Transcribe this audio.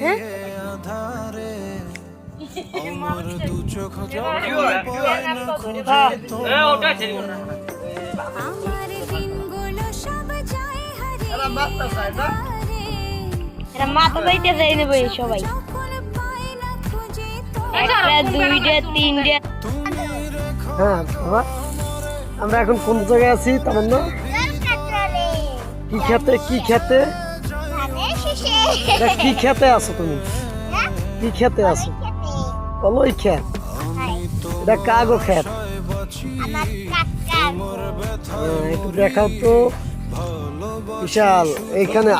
হ্যাঁ এরা মাথা যাইতে যাই নেবে সবাই একটা দুইটা তিনটা। হ্যাঁ বাবা, আমরা এখন কোন জায়গায় আছি তামান্না? কি খেতে কি খেতে এটা কি খেতে আছো তুমি? কি খেতে আছো? কলই খেত? এটা কাগো খেত? একটু দেখাও তো। বিশাল এইখানে